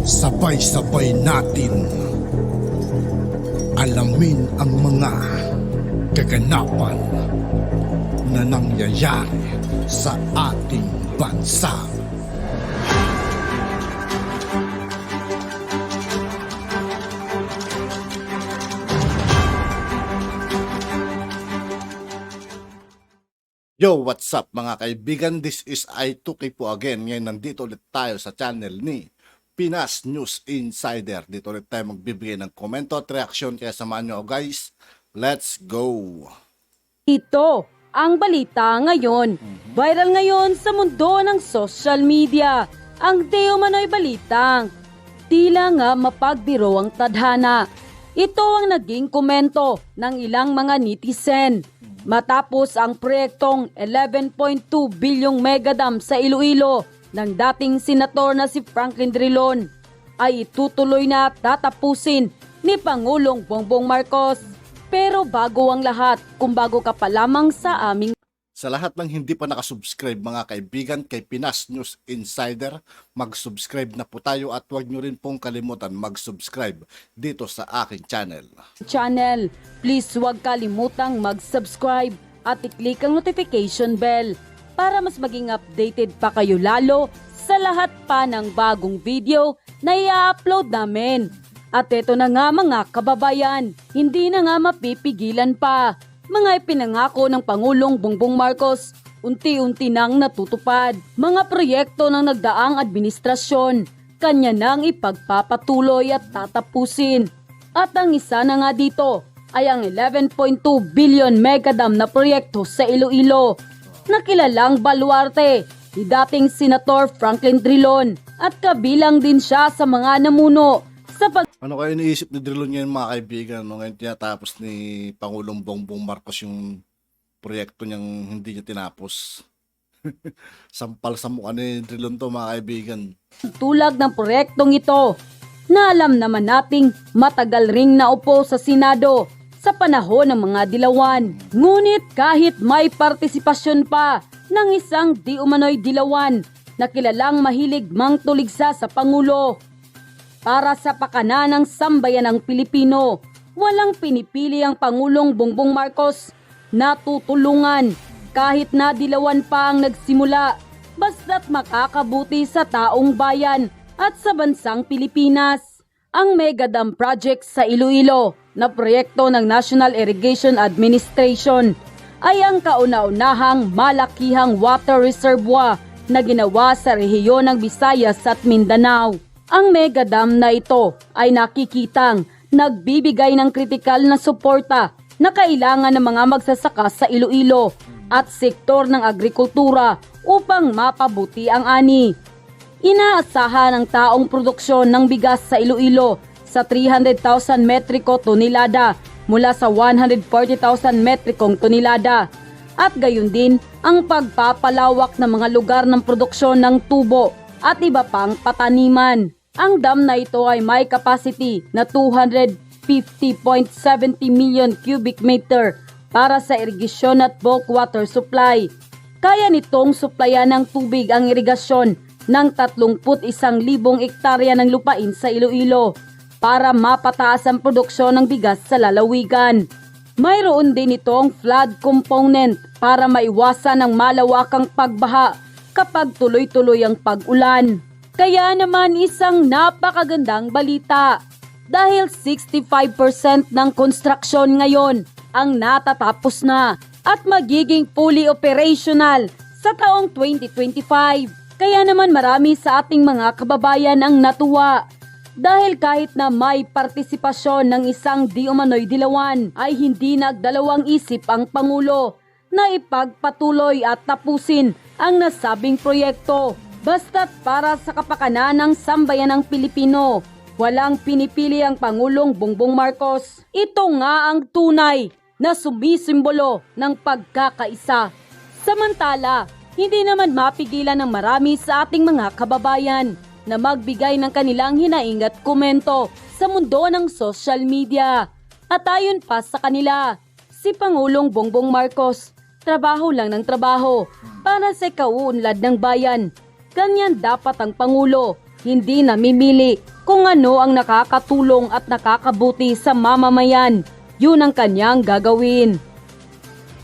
Sabay-sabay natin alamin ang mga kaganapan na nangyayari sa ating bansa. Yo, what's up mga kaibigan? This is I2K po again. Ngayon nandito ulit tayo sa channel ni Pinas News Insider. Dito ulit tayo magbibigay ng komento at reaksyon. Kaya samahan nyo guys. Let's go! Ito ang balita ngayon. Viral ngayon sa mundo ng social media. Ang di umano'y balitang tila nga mapagbiro ang tadhana. Ito ang naging komento ng ilang mga netizen. Matapos ang proyektong 11.2 bilyong megadam sa Iloilo ng dating senator na si Franklin Drilon ay itutuloy na tatapusin ni Pangulong Bongbong Marcos. Pero bago ang lahat, kung bago ka pa lamang sa aming Sa lahat ng hindi pa nakasubscribe mga kaibigan kay Pinas News Insider, mag-subscribe na po tayo at huwag nyo rin pong kalimutan mag-subscribe dito sa aking channel. Please huwag kalimutang mag-subscribe at i-click ang notification bell para mas maging updated pa kayo lalo sa lahat pa ng bagong video na i-upload namin. At eto na nga mga kababayan, hindi na nga mapipigilan pa. Mga ipinangako ng Pangulong Bongbong Marcos, unti-unti nang natutupad. Mga proyekto ng nagdaang administrasyon, kanya nang ipagpapatuloy at tatapusin. At ang isa na nga dito ay ang 11.2 billion megadam na proyekto sa Iloilo na kilalang baluarte ni dating Senator Franklin Drilon at kabilang din siya sa mga namuno sa Ano kayo iniisip ni Drilon ngayon mga kaibigan? No? Ngayon tinatapos ni Pangulong Bongbong Marcos yung proyekto niyang hindi niya tinapos. Sampal sa mukha ni Drilon to mga kaibigan. Tulad ng proyektong ito na alam naman nating matagal ring naupo sa Senado sa panahon ng mga dilawan. Ngunit kahit may partisipasyon pa ng isang di umano'y dilawan na kilalang mahilig mangtuligsa sa Pangulo, para sa pakanan ng sambayanang Pilipino, walang pinipili ang Pangulong Bongbong Marcos na tutulungan kahit na dilawan pa ang nagsimula, basta't makakabuti sa taong bayan at sa bansang Pilipinas. Ang Megadam Project sa Iloilo na proyekto ng National Irrigation Administration ay ang kauna-unahang malakihang water reservoir na ginawa sa rehiyon ng Visayas at Mindanao. Ang megadam na ito ay nakikitang nagbibigay ng kritikal na suporta na kailangan ng mga magsasaka sa Iloilo at sektor ng agrikultura upang mapabuti ang ani. Inaasahan ang taong produksyon ng bigas sa Iloilo sa 300,000 metriko tonelada mula sa 140,000 metrikong tonelada at gayon din ang pagpapalawak ng mga lugar ng produksyon ng tubo at iba pang pataniman. Ang dam na ito ay may capacity na 250.70 million cubic meter para sa irigasyon at bulk water supply. Kaya nitong suplayan ng tubig ang irigasyon ng 31,000 hektarya ng lupain sa Iloilo para mapataas ang produksyon ng bigas sa lalawigan. Mayroon din itong flood component para maiwasan ang malawakang pagbaha kapag tuloy-tuloy ang pag-ulan. Kaya naman isang napakagandang balita dahil 65% ng construction ngayon ang natatapos na at magiging fully operational sa taong 2025. Kaya naman marami sa ating mga kababayan ang natuwa dahil kahit na may partisipasyon ng isang di umano'y dilawan ay hindi nagdalawang isip ang Pangulo na ipagpatuloy at tapusin ang nasabing proyekto. Basta't para sa kapakanan ng sambayanang Pilipino, walang pinipili ang Pangulong Bongbong Marcos. Ito nga ang tunay na sumisimbolo ng pagkakaisa. Samantala, hindi naman mapigilan ng marami sa ating mga kababayan na magbigay ng kanilang hinaing at komento sa mundo ng social media. At ayon pa sa kanila, si Pangulong Bongbong Marcos, trabaho lang ng trabaho para sa kauunlad ng bayan. Ganyan dapat ang Pangulo hindi namimili kung ano ang nakakatulong at nakakabuti sa mamamayan. Yun ang kanyang gagawin.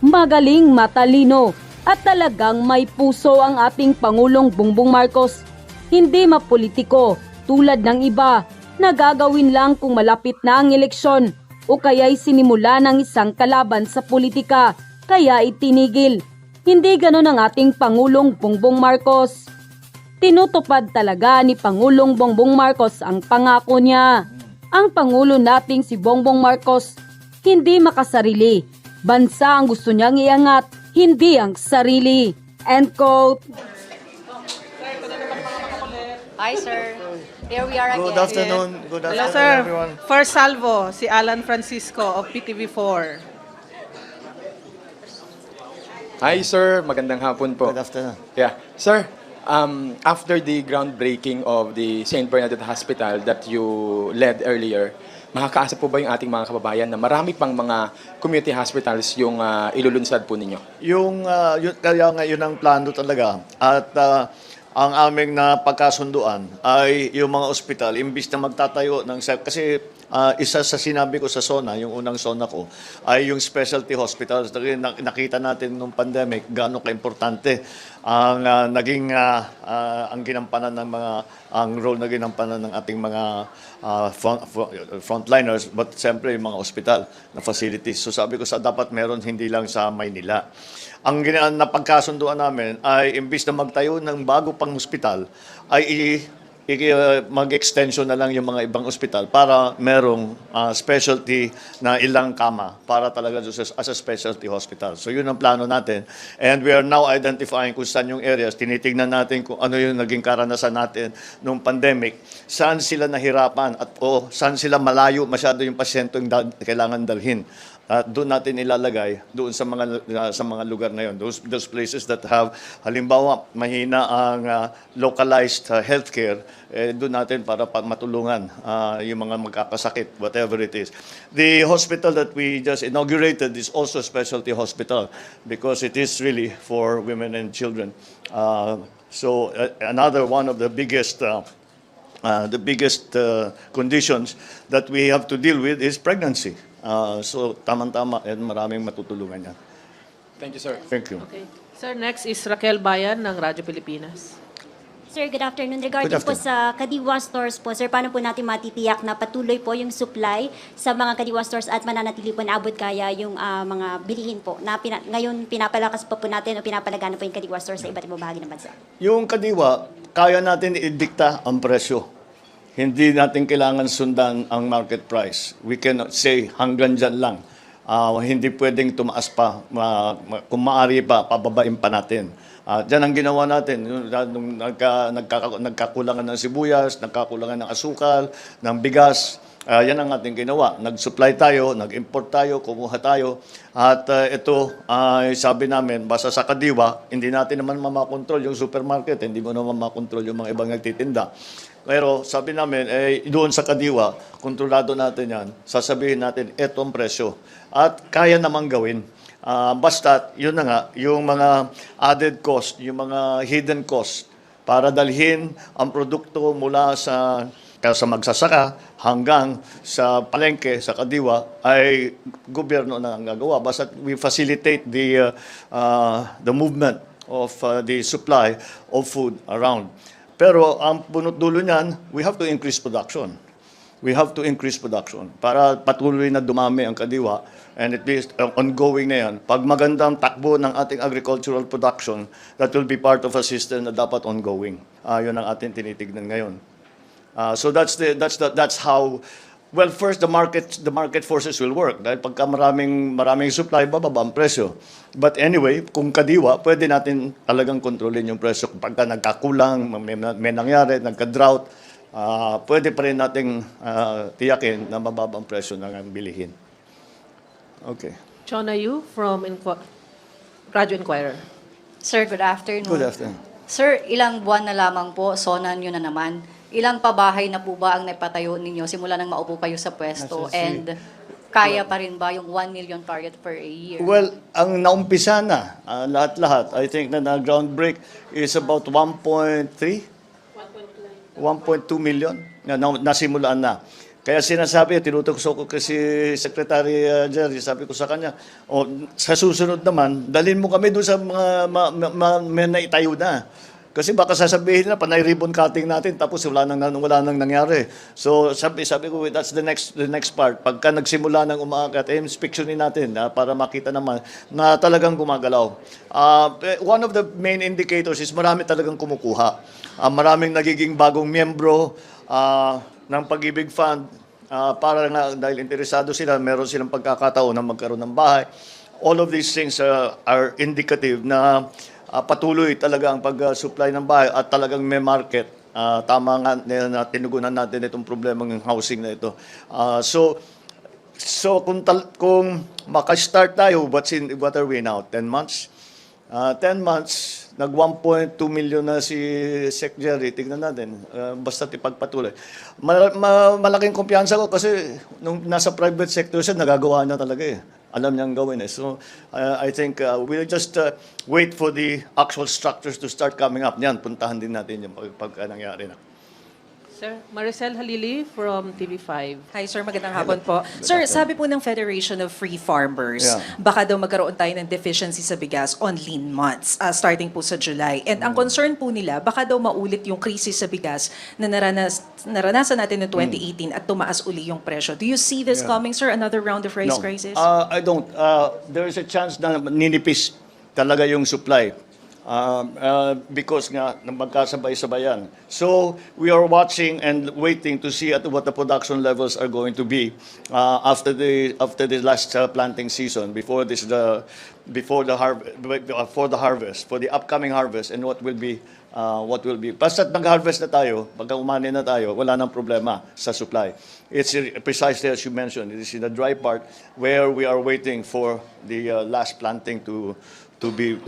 Magaling, matalino at talagang may puso ang ating Pangulong Bongbong Marcos. Hindi mapolitiko tulad ng iba na gagawin lang kung malapit na ang eleksyon o kaya'y sinimula ng isang kalaban sa politika kaya itinigil. Hindi ganon ang ating Pangulong Bongbong Marcos. Tinutupad talaga ni Pangulong Bongbong Marcos ang pangako niya. Ang Pangulo nating si Bongbong Marcos hindi makasarili. Bansa ang gusto niyang iangat, hindi ang sarili. End quote. Hi, sir. Here we are again. Good afternoon. Good Hello, afternoon, sir. everyone. First salvo, si Alan Francisco of PTV4. Hi sir, magandang hapon po. Good afternoon. Yeah. Sir, after the groundbreaking of the St. Bernadette Hospital that you led earlier, makakaasa po ba yung ating mga kababayan na marami pang mga community hospitals yung ilulunsad po ninyo? Kaya nga yun ang plano talaga. At ang aming napagkasunduan ay yung mga ospital, imbis na magtatayo ng kasi isa sa sinabi ko sa SONA, yung unang SONA ko, ay yung specialty hospitals. Nakita natin nung pandemic gaano ka-importante ang ang ginampanan ng ang role na ginampanan ng ating mga frontliners, but siyempre yung mga ospital na facilities. So sabi ko dapat meron hindi lang sa Maynila. Ang napagkasunduan namin ay imbis na magtayo ng bago pang ospital, ay mag-extension na lang yung mga ibang ospital para merong specialty na ilang kama para talaga as a specialty hospital. So yun ang plano natin. And we are now identifying kung saan yung areas. Tinitignan natin kung ano yung naging karanasan natin nung pandemic. Saan sila nahirapan at saan sila malayo masyado yung pasyente yung kailangan dalhin. At doon natin ilalagay doon sa mga lugar na yon, those places that have halimbawa mahina ang localized healthcare, doon natin para matulungan yung mga magkakasakit, whatever it is. The hospital that we just inaugurated is also a specialty hospital because it is really for women and children. So another one of the biggest conditions that we have to deal with is pregnancy. So tamang-tama and maraming matutulungan yan. Thank you sir. Thank you. Okay. Sir, next is Raquel Bayan ng Radyo Pilipinas. Sir, good afternoon. Regarding Good po afternoon. sa Kadiwa stores po, sir, paano po natin matitiyak na patuloy po yung supply sa mga Kadiwa stores at mananatili po na abot kaya yung mga bilihin po na ngayon pinapalakas pa po natin o pinapalagana po yung Kadiwa stores sa iba't ibang bahagi ng bansa? Yung kadiwa, kaya natin idikta ang presyo. Hindi natin kailangan sundan ang market price. We cannot say hanggang dyan lang. Hindi pwedeng tumaas pa. Kung maaari pa, pababain pa natin. Diyan ang ginawa natin. Nung nagkakulangan ng sibuyas, nagkakulangan ng asukal, ng bigas, yan ang ating ginawa. Nag-supply tayo, nag-import tayo, kumuha tayo. At ito, sabi namin, basta sa Kadiwa, hindi natin naman mamakontrol yung supermarket, hindi mo naman mamakontrol yung mga ibang nagtitinda. Pero sabi namin, doon sa Kadiwa, kontrolado natin yan, sasabihin natin, eto ang presyo. At kaya namang gawin. Basta, yun na nga, yung mga added cost, yung mga hidden cost, para dalhin ang produkto mula sa magsasaka hanggang sa palengke, sa Kadiwa, ay gobyerno na ang gagawa. Basta we facilitate the movement of the supply of food around. Pero ang punot dulo niyan, we have to increase production. We have to increase production para patuloy na dumami ang Kadiwa, and it is ongoing na yan. Pag magandang takbo ng ating agricultural production, that will be part of a system na dapat ongoing. Yun ang ating tinitignan ngayon. So that's how. Well, first the market forces will work dahil pagka maraming supply, bababa ang presyo. But anyway, kung Kadiwa, pwede natin talagang kontrolin yung presyo. Pagka nagkakulang, may nangyari, nagka-drought, pwede pa rin nating tiyakin na mababa ang presyo ng bilihin. Okay. Chona Yu from Radyo Inquirer. Sir, good afternoon. Good afternoon. Sir, ilang buwan na lamang po, SONA nyo na naman. Ilang pabahay na po ba ang napatayo ninyo simula nang maupo kayo sa pwesto? And kaya pa rin ba yung 1 million target per year? Well, ang naumpisa na, lahat-lahat, I think na ground break is about 1.3? 1.9 1.2 million na nasimulaan na. Kaya sinasabi, tinutugso ko kasi Secretary Jerry, sabi ko sa kanya, sa susunod naman, dalhin mo kami doon sa mga may naitayo na. Kasi baka sasabihin na panay ribbon cutting natin tapos wala nang nangyari. So sabi ko that's the next part. Pagka nagsimula nang umaakyat, inspectionin natin para makita naman na talagang gumagalaw. One of the main indicators is marami talagang kumukuha. Maraming nagiging bagong miyembro ng Pag-ibig Fund para nga dahil interesado sila, meron silang pagkakataon na magkaroon ng bahay. All of these things are indicative na patuloy talaga ang pag-supply ng bahay at talagang may market. Tama nga na tinugunan natin itong problema ng housing na ito. So kung maka-start tayo, what are we now? 10 months? 10 months, nag 1.2 million na si Sec Jerry. Tignan natin, basta ipagpatuloy. Malaking kumpiyansa ko kasi nung nasa private sector siya, nagagawa niya talaga eh. Alam niyang gawin eh. So, I think we'll just wait for the actual structures to start coming up. Yan, puntahan din natin yung pagka nangyari na. Sir, Maricel Halili from TV5. Hi sir, magandang hapon po. Sir, sabi po ng Federation of Free Farmers, baka daw magkaroon tayo ng deficiency sa bigas on lean months, starting po sa July. And ang concern po nila, baka daw maulit yung krisis sa bigas na naranasan natin noong 2018 at tumaas uli yung presyo. Do you see this coming, sir? Another round of rice crisis? I don't. There is a chance na ninipis talaga yung supply. Because nga magkasabay-sabayan. So we are watching and waiting to see at what the production levels are going to be after the last planting season, for the harvest, for the upcoming harvest, and what will be. Basta't mag-harvest na tayo, pagka umani na tayo, wala nang problema sa supply. It's precisely as you mentioned, it is in the dry part where we are waiting for the last planting to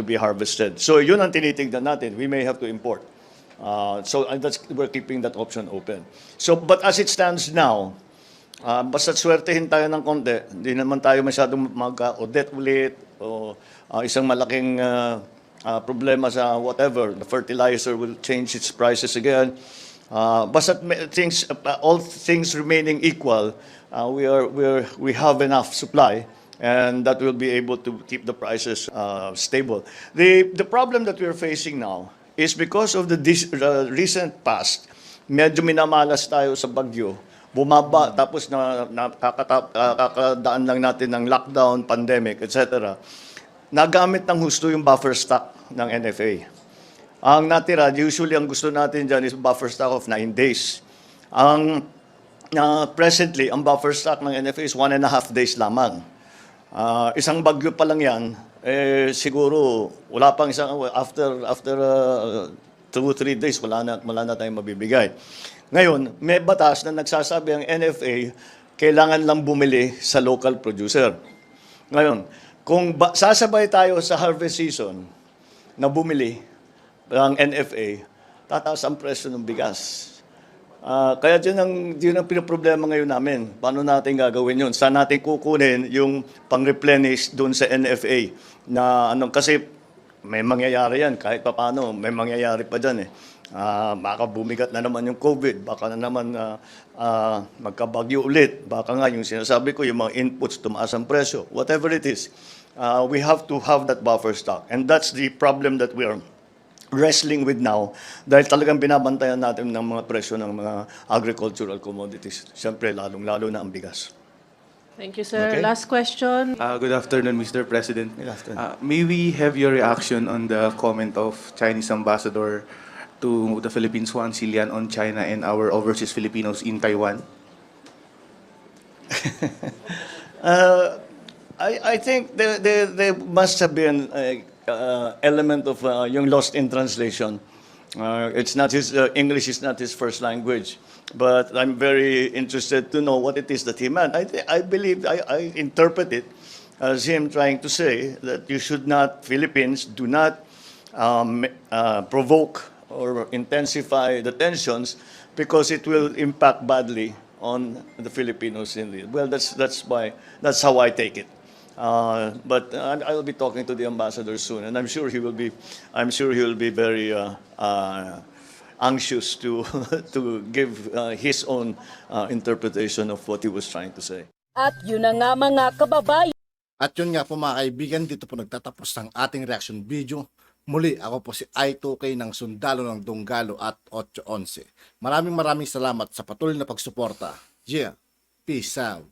be harvested. So yun ang tinitignan natin. We may have to import. We're keeping that option open. So, but as it stands now, basta't swertehin tayo ng konti, hindi naman tayo masyadong mag-debt ulit o isang malaking problema sa whatever. The fertilizer will change its prices again. Basta't all things remaining equal, we have enough supply. And that will be able to keep the prices stable. The problem that we're facing now is because of the recent past, medyo minamalas tayo sa bagyo, bumaba, tapos kakadaan lang natin ng lockdown, pandemic, etc. Nagamit ng husto yung buffer stock ng NFA. Ang natira, usually ang gusto natin dyan is buffer stock of 9 days. Presently, ang buffer stock ng NFA is 1.5 days lamang. Isang bagyo pa lang yan, siguro wala pang after 2-3 days wala na tayong mabibigay. Ngayon, may batas na nagsasabi ang NFA kailangan lang bumili sa local producer. Ngayon, kung sasabay tayo sa harvest season na bumili ng NFA, tataas ang presyo ng bigas. Kaya yun ang pinoproblema ngayon namin. Paano natin gagawin yun? Saan natin kukunin yung pang-replenish doon sa NFA? Kasi may mangyayari yan. Kahit pa paano, may mangyayari pa dyan eh. Baka bumigat na naman yung COVID. Baka na naman magkabagyo ulit. Baka nga yung sinasabi ko, yung mga inputs tumaas ang presyo. Whatever it is, we have to have that buffer stock. And that's the problem that we are wrestling with now dahil talagang binabantayan natin ng mga presyo ng mga agricultural commodities. Siyempre, lalong-lalo na ang bigas. Thank you, sir. Okay. Last question. Good afternoon, Mr. President. Good afternoon. May we have your reaction on the comment of Chinese ambassador to the Philippines, Juan Silian, on China and our overseas Filipinos in Taiwan? I think there must have been element of yung lost in translation. It's not his English is not his first language, but I'm very interested to know what it is that he meant. I believe I interpret it as him trying to say that Philippines do not provoke or intensify the tensions because it will impact badly on the Filipinos in the well. That's how I take it. But I'll be talking to the ambassador soon, and I'm sure he will be very anxious to to give his own interpretation of what he was trying to say. At yun na nga mga kababayan. At yun nga po mga kaibigan, dito po nagtatapos ang ating reaction video. Muli, ako po si I2K ng Sundalo ng Dunggalo at 811. Maraming salamat sa patuloy na pagsuporta. Yeah, peace out.